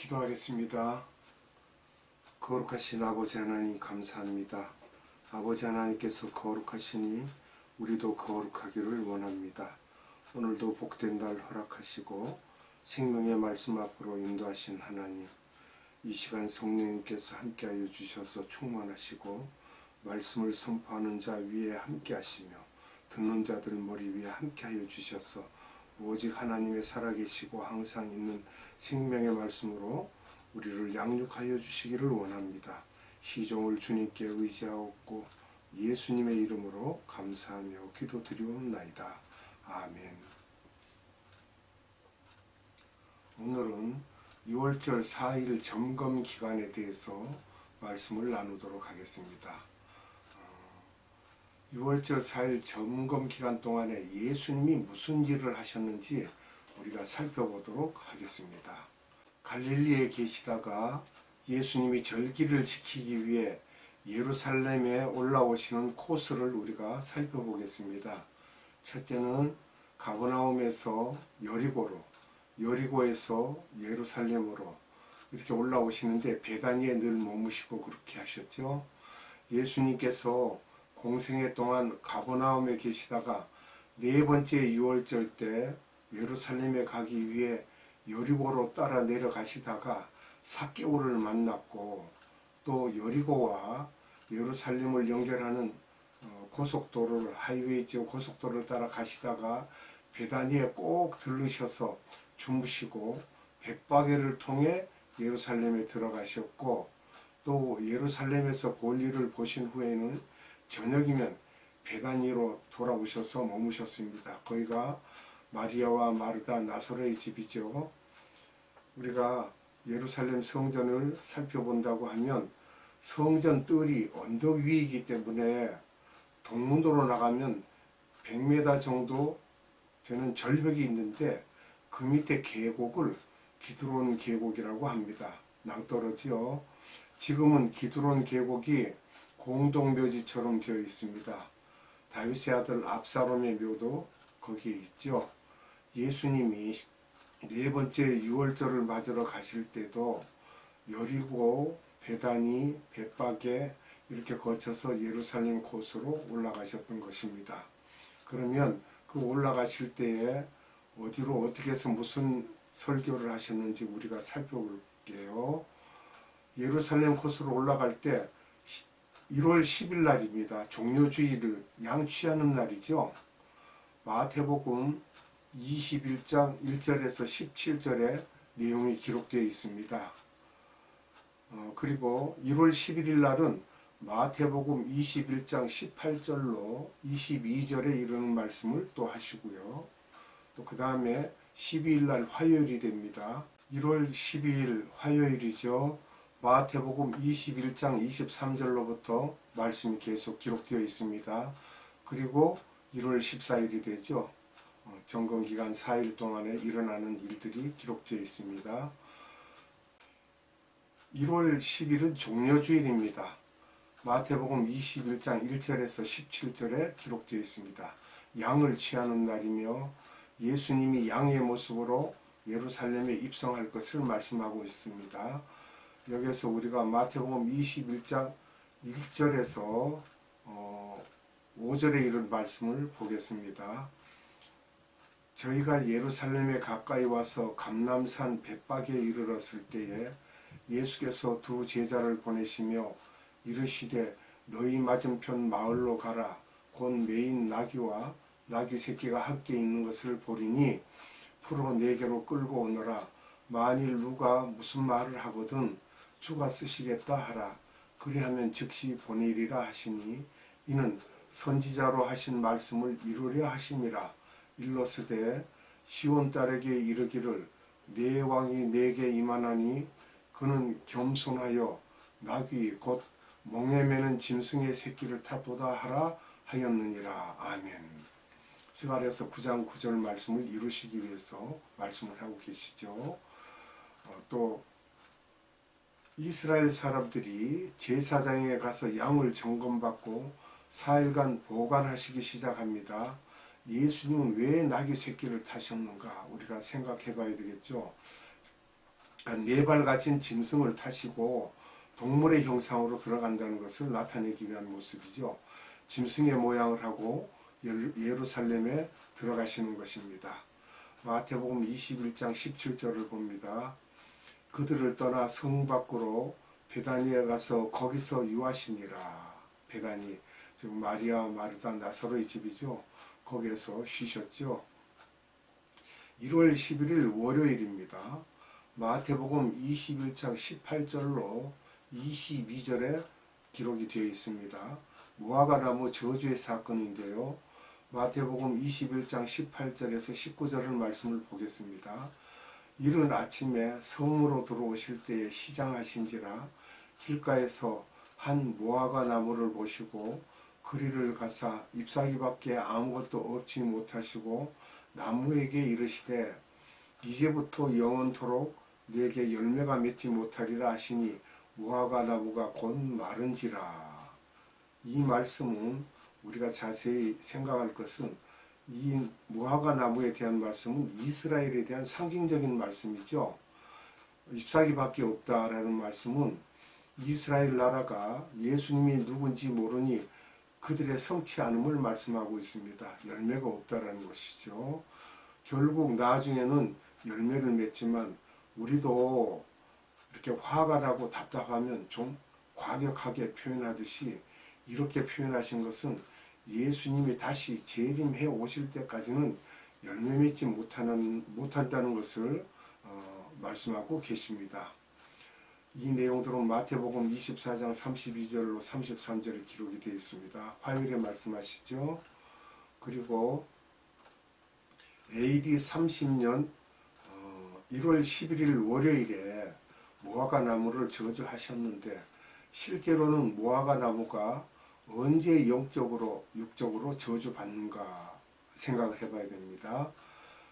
기도하겠습니다. 거룩하신 아버지 하나님 감사합니다. 아버지 하나님께서 거룩하시니 우리도 거룩하기를 원합니다. 오늘도 복된 날 허락하시고 생명의 말씀 앞으로 인도하신 하나님, 이 시간 성령님께서 함께하여 주셔서 충만하시고 말씀을 선포하는 자 위에 함께하시며 듣는 자들 머리 위에 함께하여 주셔서 오직 하나님의 살아계시고 항상 있는 생명의 말씀으로 우리를 양육하여 주시기를 원합니다. 시종을 주님께 의지하옵고 예수님의 이름으로 감사하며 기도드리옵나이다. 아멘. 오늘은 6월절 4일 점검 기간에 대해서 말씀을 나누도록 하겠습니다. 6월절 4일 점검 기간 동안에 예수님이 무슨 일을 하셨는지 우리가 살펴보도록 하겠습니다. 갈릴리에 계시다가 예수님이 절기를 지키기 위해 예루살렘에 올라오시는 코스를 우리가 살펴보겠습니다. 첫째는 가버나움에서 여리고로, 여리고에서 예루살렘으로 이렇게 올라오시는데 베다니에 늘 머무시고 그렇게 하셨죠. 예수님께서 공생애 동안 가버나움에 계시다가 네 번째 6월절 때 예루살렘에 가기 위해 여리고로 따라 내려가시다가 삭개오를 만났고, 또 여리고와 예루살렘을 연결하는 고속도로를, 하이웨이죠, 고속도로를 따라 가시다가 베다니에 꼭 들르셔서 주무시고 벳바게를 통해 예루살렘에 들어가셨고, 또 예루살렘에서 볼일을 보신 후에는 저녁이면 베다니로 돌아오셔서 머무셨습니다. 거기가 마리아와 마르다 나사로의 집이죠. 우리가 예루살렘 성전을 살펴본다고 하면 성전 뜰이 언덕 위이기 때문에 동문도로 나가면 100m 정도 되는 절벽이 있는데 그 밑에 계곡을 기드론 계곡이라고 합니다. 낭떠러지요. 지금은 기드론 계곡이 공동묘지처럼 되어 있습니다. 다윗의 아들 압살롬의 묘도 거기에 있죠. 예수님이 네 번째 6월절을 맞으러 가실 때도 여리고, 베다니, 벳바게 이렇게 거쳐서 예루살렘 코스로 올라가셨던 것입니다. 그러면 그 올라가실 때에 어디로 어떻게 해서 무슨 설교를 하셨는지 우리가 살펴볼게요. 예루살렘 코스로 올라갈 때 1월 10일 날입니다. 종료주일을 양취하는 날이죠. 마태복음 21장 1절에서 17절에 내용이 기록되어 있습니다. 그리고 1월 11일 날은 마태복음 21장 18절로 22절에 이르는 말씀을 또 하시고요. 또 그 다음에 12일 날 화요일이 됩니다. 1월 12일 화요일이죠. 마태복음 21장 23절로부터 말씀이 계속 기록되어 있습니다. 그리고 1월 14일이 되죠. 점검기간 4일 동안에 일어나는 일들이 기록되어 있습니다. 1월 10일은 종료주일입니다. 마태복음 21장 1절에서 17절에 기록되어 있습니다. 양을 취하는 날이며 예수님이 양의 모습으로 예루살렘에 입성할 것을 말씀하고 있습니다. 여기서 우리가 마태복음 21장 1절에서 5절에 이른 말씀을 보겠습니다. 저희가 예루살렘에 가까이 와서 감람산 벳바게에 이르렀을 때에 예수께서 두 제자를 보내시며 이르시되 너희 맞은편 마을로 가라. 곧 매인 나귀와 나귀 새끼가 함께 있는 것을 보리니 풀어 내게로 끌고 오너라. 만일 누가 무슨 말을 하거든 주가 쓰시겠다 하라. 그리하면 즉시 보내리라 하시니 이는 선지자로 하신 말씀을 이루려 하심이라. 일러스되 시온 딸에게 이르기를 내 왕이 내게 임하나니 그는 겸손하여 나귀 곧 멍에 매는 짐승의 새끼를 타도다 하라 하였느니라. 아멘. 스가랴서 9장 9절 말씀을 이루시기 위해서 말씀을 하고 계시죠. 또 이스라엘 사람들이 제사장에 가서 양을 점검받고 4일간 보관하시기 시작합니다. 예수님은 왜 나귀 새끼를 타셨는가 우리가 생각해 봐야 되겠죠. 그러니까 4발 가진 짐승을 타시고 동물의 형상으로 들어간다는 것을 나타내기 위한 모습이죠. 짐승의 모양을 하고 예루살렘에 들어가시는 것입니다. 마태복음 21장 17절을 봅니다. 그들을 떠나 성 밖으로 베다니에 가서 거기서 유하시니라. 베다니, 즉 마리아, 마르다, 나사로의 집이죠. 거기에서 쉬셨죠. 1월 11일 월요일입니다. 마태복음 21장 18절로 22절에 기록이 되어 있습니다. 무화과나무 저주의 사건인데요. 마태복음 21장 18절에서 19절을 말씀을 보겠습니다. 이른 아침에 성으로 들어오실 때에 시장하신지라 길가에서 한 무화과나무를 보시고 그리를 가사 잎사귀밖에 아무것도 없지 못하시고 나무에게 이르시되 이제부터 영원토록 네게 열매가 맺지 못하리라 하시니 무화과나무가 곧 마른지라. 이 말씀은 우리가 자세히 생각할 것은 이 무화과나무에 대한 말씀은 이스라엘에 대한 상징적인 말씀이죠. 잎사귀밖에 없다라는 말씀은 이스라엘 나라가 예수님이 누군지 모르니 그들의 성치 않음을 말씀하고 있습니다. 열매가 없다라는 것이죠. 결국 나중에는 열매를 맺지만 우리도 이렇게 화가 나고 답답하면 좀 과격하게 표현하듯이 이렇게 표현하신 것은 예수님이 다시 재림해 오실 때까지는 열매 맺지 못한다는 것을 말씀하고 계십니다. 이 내용들은 마태복음 24장 32절로 33절에 기록이 되어 있습니다. 화요일에 말씀하시죠. 그리고 AD 30년 1월 11일 월요일에 무화과나무를 저주하셨는데 실제로는 무화과나무가 언제 영적으로 육적으로 저주받는가 생각을 해봐야 됩니다.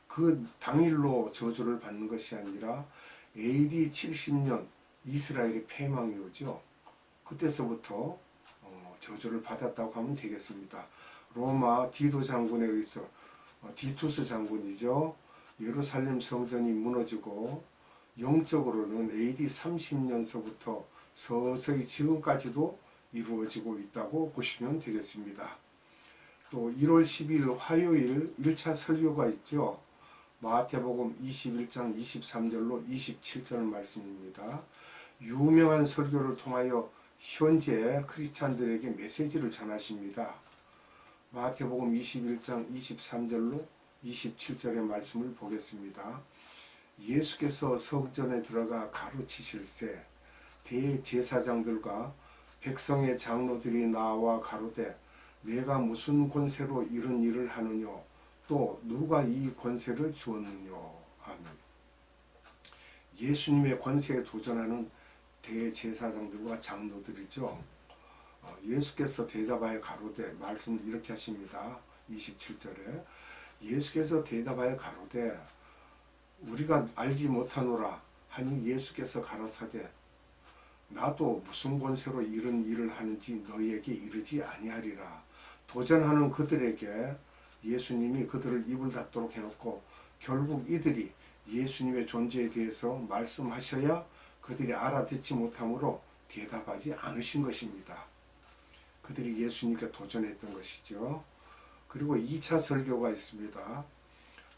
그 당일로 저주를 받는 것이 아니라 AD 70년 이스라엘의 폐망이 오죠. 그때서부터 저주를 받았다고 하면 되겠습니다. 로마 디도 장군에 의해서 디투스 장군이죠. 예루살렘 성전이 무너지고 영적으로는 AD 30년서부터 서서히 지금까지도 이루어지고 있다고 보시면 되겠습니다. 또 1월 12일 화요일 1차 설교가 있죠. 마태복음 21장 23절로 27절 말씀입니다. 유명한 설교를 통하여 현재 크리스찬들에게 메시지를 전하십니다. 마태복음 21장 23절로 27절의 말씀을 보겠습니다. 예수께서 성전에 들어가 가르치실세 대제사장들과 백성의 장로들이 나와 가로되 내가 무슨 권세로 이런 일을 하느냐 또 누가 이 권세를 주었느냐. 아멘. 예수님의 권세에 도전하는 대제사장들과 장로들이죠. 예수께서 대답하여 가로되 말씀 이렇게 하십니다. 27절에 예수께서 대답하여 가로되 우리가 알지 못하노라 하니 예수께서 가라사대 나도 무슨 권세로 이런 일을 하는지 너희에게 이르지 아니하리라. 도전하는 그들에게 예수님이 그들을 입을 닫도록 해놓고 결국 이들이 예수님의 존재에 대해서 말씀하셔야 그들이 알아듣지 못하므로 대답하지 않으신 것입니다. 그들이 예수님께 도전했던 것이죠. 그리고 2차 설교가 있습니다.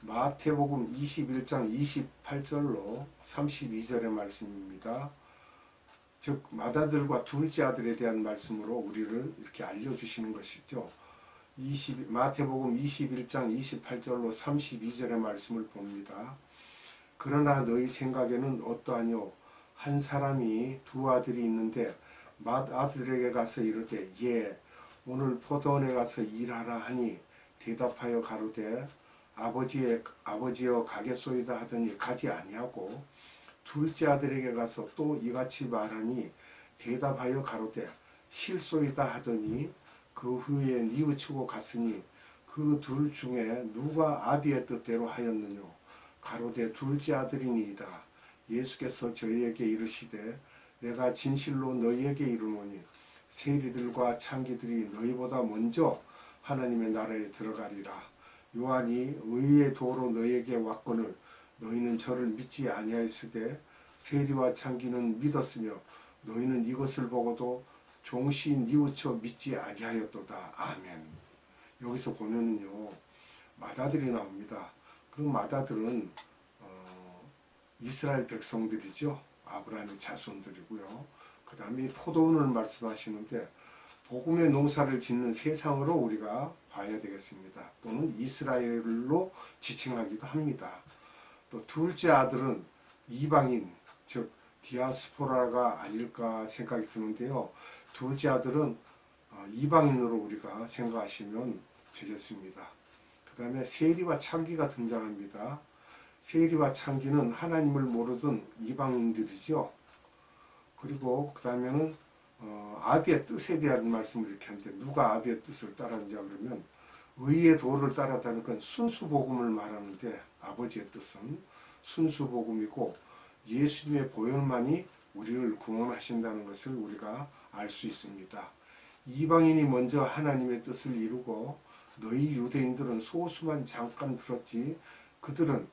마태복음 21장 28절로 32절의 말씀입니다. 즉 맏아들과 둘째 아들에 대한 말씀으로 우리를 이렇게 알려주시는 것이죠. 마태복음 21장 28절로 32절의 말씀을 봅니다. 그러나 너희 생각에는 어떠하뇨? 한 사람이 두 아들이 있는데 맏아들에게 가서 이르되 예 오늘 포도원에 가서 일하라 하니 대답하여 가로되 아버지여 가겠소이다 하더니 가지 아니하고 둘째 아들에게 가서 또 이같이 말하니 대답하여 가로되 실소이다 하더니 그 후에 뉘우치고 갔으니 그 둘 중에 누가 아비의 뜻대로 하였느뇨. 가로되 둘째 아들이니이다. 예수께서 저희에게 이르시되 내가 진실로 너희에게 이르노니 세리들과 창기들이 너희보다 먼저 하나님의 나라에 들어가리라. 요한이 의의 도로 너희에게 왔거늘 너희는 저를 믿지 아니하였으되 세리와 창기는 믿었으며 너희는 이것을 보고도 종시 뉘우쳐 믿지 아니하였도다. 아멘. 여기서 보면은요, 마다들이 나옵니다. 그 마다들은 이스라엘 백성들이죠. 아브라함의 자손들이고요. 그 다음에 포도원을 말씀하시는데 복음의 농사를 짓는 세상으로 우리가 봐야 되겠습니다. 또는 이스라엘로 지칭하기도 합니다. 또 둘째 아들은 이방인, 즉 디아스포라가 아닐까 생각이 드는데요. 둘째 아들은 이방인으로 우리가 생각하시면 되겠습니다. 그 다음에 세리와 창기가 등장합니다. 세리와 창기는 하나님을 모르던 이방인들이죠. 그리고 그 다음에는 아비의 뜻에 대한 말씀을 이렇게 하는데 누가 아비의 뜻을 따랐냐 그러면 의의 도를 따랐다는 건 순수복음을 말하는데 아버지의 뜻은 순수복음이고 예수님의 보혈만이 우리를 구원하신다는 것을 우리가 알 수 있습니다. 이방인이 먼저 하나님의 뜻을 이루고 너희 유대인들은 소수만 잠깐 들었지 그들은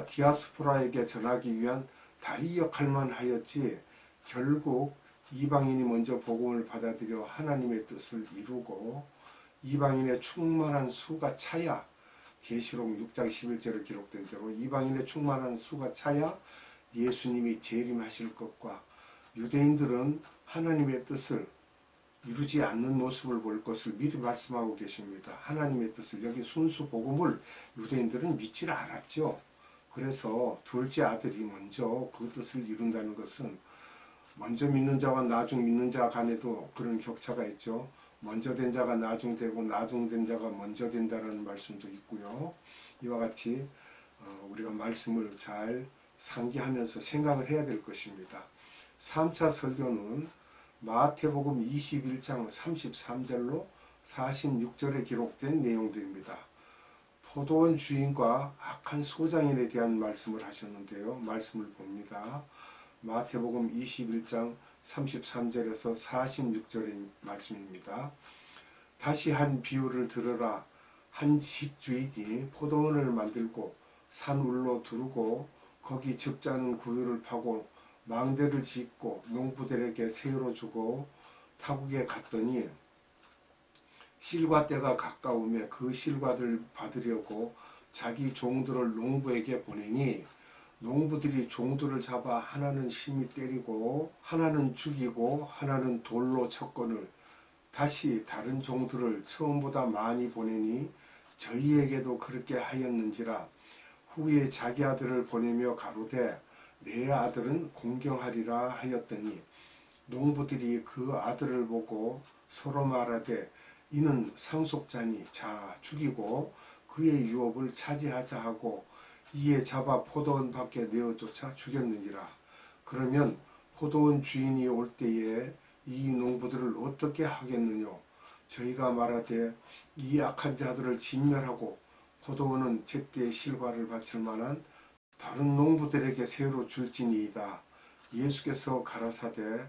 디아스포라에게 전하기 위한 다리 역할만 하였지 결국 이방인이 먼저 복음을 받아들여 하나님의 뜻을 이루고 이방인의 충만한 수가 차야 계시록 6장 11절에 기록된 대로 이방인의 충만한 수가 차야 예수님이 재림하실 것과 유대인들은 하나님의 뜻을 이루지 않는 모습을 볼 것을 미리 말씀하고 계십니다. 하나님의 뜻을 여기 순수 복음을 유대인들은 믿지를 않았죠. 그래서 둘째 아들이 먼저 그 뜻을 이룬다는 것은 먼저 믿는 자와 나중 믿는 자 간에도 그런 격차가 있죠. 먼저 된 자가 나중 되고 나중 된 자가 먼저 된다는 말씀도 있고요. 이와 같이 우리가 말씀을 잘 상기하면서 생각을 해야 될 것입니다. 3차 설교는 마태복음 21장 33절로 46절에 기록된 내용들입니다. 포도원 주인과 악한 소장인에 대한 말씀을 하셨는데요. 말씀을 봅니다. 마태복음 21장 33절에서 46절의 말씀입니다. 다시 한 비유를 들으라. 한 집주인이 포도원을 만들고 산울로 두르고 거기 즙자는 구유를 파고 망대를 짓고 농부들에게 세로 주고 타국에 갔더니 실과 때가 가까우며 그 실과를 받으려고 자기 종들을 농부에게 보내니 농부들이 종들을 잡아 하나는 심히 때리고 하나는 죽이고 하나는 돌로 쳤거늘 다시 다른 종들을 처음보다 많이 보내니 저희에게도 그렇게 하였는지라 후에 자기 아들을 보내며 가로되 내 아들은 공경하리라 하였더니 농부들이 그 아들을 보고 서로 말하되 이는 상속자니 자 죽이고 그의 유업을 차지하자 하고 이에 잡아 포도원 밖에 내어쫓아 죽였느니라. 그러면 포도원 주인이 올 때에 이 농부들을 어떻게 하겠느냐. 저희가 말하되 이 악한 자들을 진멸하고 포도원은 제때 실과를 바칠 만한 다른 농부들에게 새로 줄지니이다. 예수께서 가라사대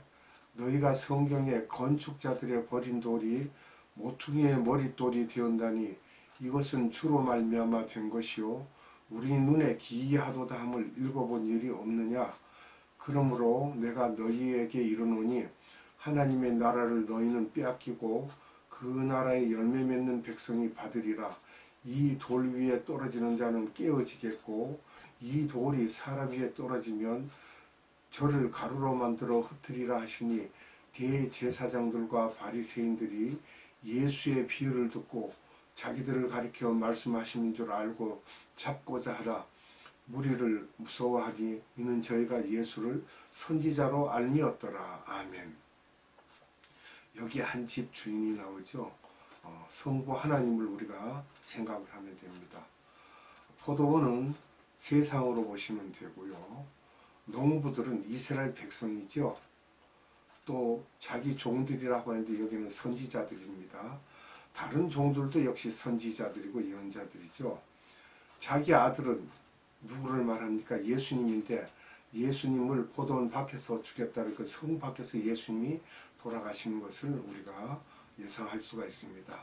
너희가 성경에 건축자들의 버린 돌이 모퉁이의 머릿돌이 되었다니 이것은 주로 말미암아 된 것이요 우리 눈에 기이하도다 함을 읽어본 일이 없느냐. 그러므로 내가 너희에게 이르노니 하나님의 나라를 너희는 빼앗기고 그 나라의 열매 맺는 백성이 받으리라. 이 돌 위에 떨어지는 자는 깨어지겠고 이 돌이 사람 위에 떨어지면 저를 가루로 만들어 흩으리라 하시니 대제사장들과 바리새인들이 예수의 비유를 듣고 자기들을 가리켜 말씀하시는 줄 알고 잡고자 하라. 무리를 무서워하니 이는 저희가 예수를 선지자로 알미었더라. 아멘. 여기 한 집 주인이 나오죠. 성부 하나님을 우리가 생각을 하면 됩니다. 포도원은 세상으로 보시면 되고요. 농부들은 이스라엘 백성이죠. 또 자기 종들이라고 하는데 여기는 선지자들입니다. 다른 종들도 역시 선지자들이고 예언자들이죠. 자기 아들은 누구를 말합니까? 예수님인데 예수님을 포도원 밖에서 죽였다는 그 성 밖에서 예수님이 돌아가시는 것을 우리가 예상할 수가 있습니다.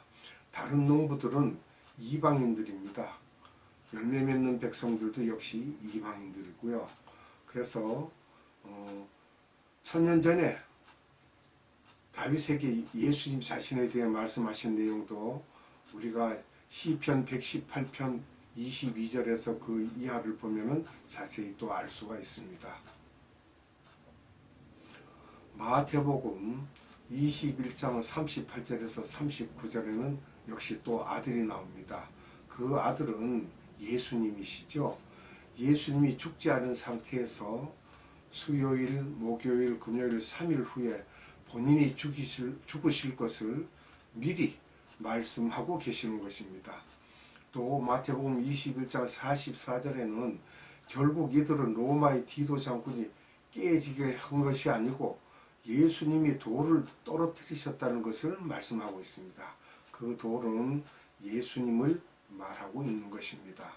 다른 농부들은 이방인들입니다. 열매 맺는 백성들도 역시 이방인들이고요. 그래서 1000년 전에 다윗에게 예수님 자신에 대해 말씀하신 내용도 우리가 시편 118편 22절에서 그 이하를 보면은 자세히 또 알 수가 있습니다. 마태복음 21장 38절에서 39절에는 역시 또 아들이 나옵니다. 그 아들은 예수님이시죠. 예수님이 죽지 않은 상태에서 수요일, 목요일, 금요일 3일 후에 본인이 죽으실 것을 미리 말씀하고 계시는 것입니다. 또 마태복음 21장 44절에는 결국 이들은 로마의 디도 장군이 깨지게 한 것이 아니고 예수님이 돌을 떨어뜨리셨다는 것을 말씀하고 있습니다. 그 돌은 예수님을 말하고 있는 것입니다.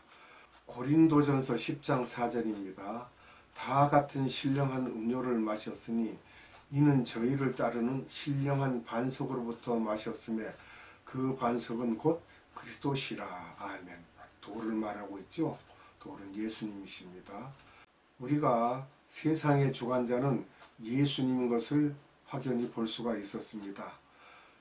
고린도전서 10장 4절입니다. 다 같은 신령한 음료를 마셨으니 이는 저희를 따르는 신령한 반석으로부터 마셨음에 그 반석은 곧 그리스도시라. 아멘. 돌을 말하고 있죠. 돌은 예수님이십니다. 우리가 세상의 주관자는 예수님인 것을 확연히 볼 수가 있었습니다.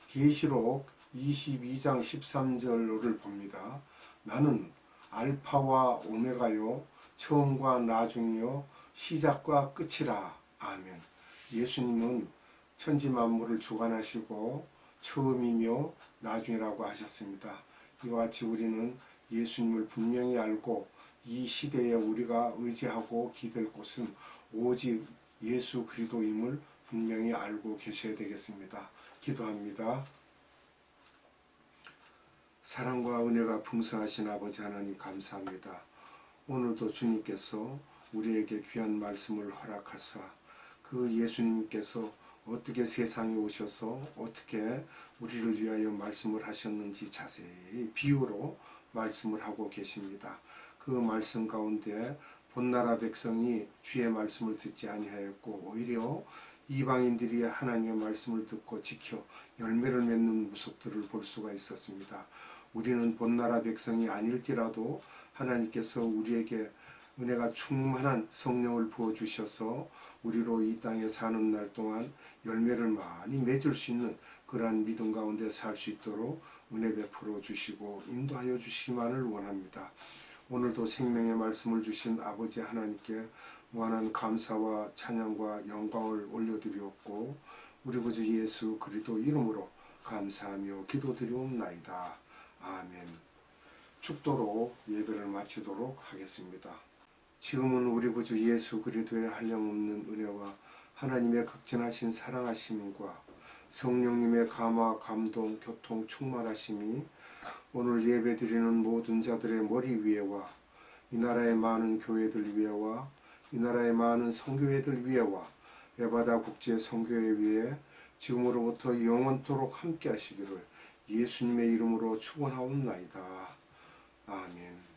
계시록 22장 13절을 봅니다. 나는 알파와 오메가요 처음과 나중이요 시작과 끝이라. 아멘. 예수님은 천지 만물을 주관하시고 처음이며 나중이라고 하셨습니다. 이와 같이 우리는 예수님을 분명히 알고 이 시대에 우리가 의지하고 기댈 곳은 오직 예수 그리스도임을 분명히 알고 계셔야 되겠습니다. 기도합니다. 사랑과 은혜가 풍성하신 아버지 하나님 감사합니다. 오늘도 주님께서 우리에게 귀한 말씀을 허락하사 그 예수님께서 어떻게 세상에 오셔서 어떻게 우리를 위하여 말씀을 하셨는지 자세히 비유로 말씀을 하고 계십니다. 그 말씀 가운데 본나라 백성이 주의 말씀을 듣지 아니하였고 오히려 이방인들이 하나님의 말씀을 듣고 지켜 열매를 맺는 모습들을 볼 수가 있었습니다. 우리는 본나라 백성이 아닐지라도 하나님께서 우리에게 은혜가 충만한 성령을 부어주셔서 우리로 이 땅에 사는 날 동안 열매를 많이 맺을 수 있는 그러한 믿음 가운데 살 수 있도록 은혜 베풀어 주시고 인도하여 주시기만을 원합니다. 오늘도 생명의 말씀을 주신 아버지 하나님께 무한한 감사와 찬양과 영광을 올려드리옵고 우리 구주 예수 그리스도 이름으로 감사하며 기도드리옵나이다. 아멘. 축도로 예배를 마치도록 하겠습니다. 지금은 우리 구주 예수 그리스도의 한량없는 은혜와 하나님의 극진하신 사랑하심과 성령님의 감화, 감동, 교통, 충만하심이 오늘 예배드리는 모든 자들의 머리 위에와 이 나라의 많은 교회들 위에와 이 나라의 많은 선교회들 위에와 에바다 국제 선교회 위에 지금으로부터 영원토록 함께 하시기를 예수님의 이름으로 축원하옵나이다. 아멘.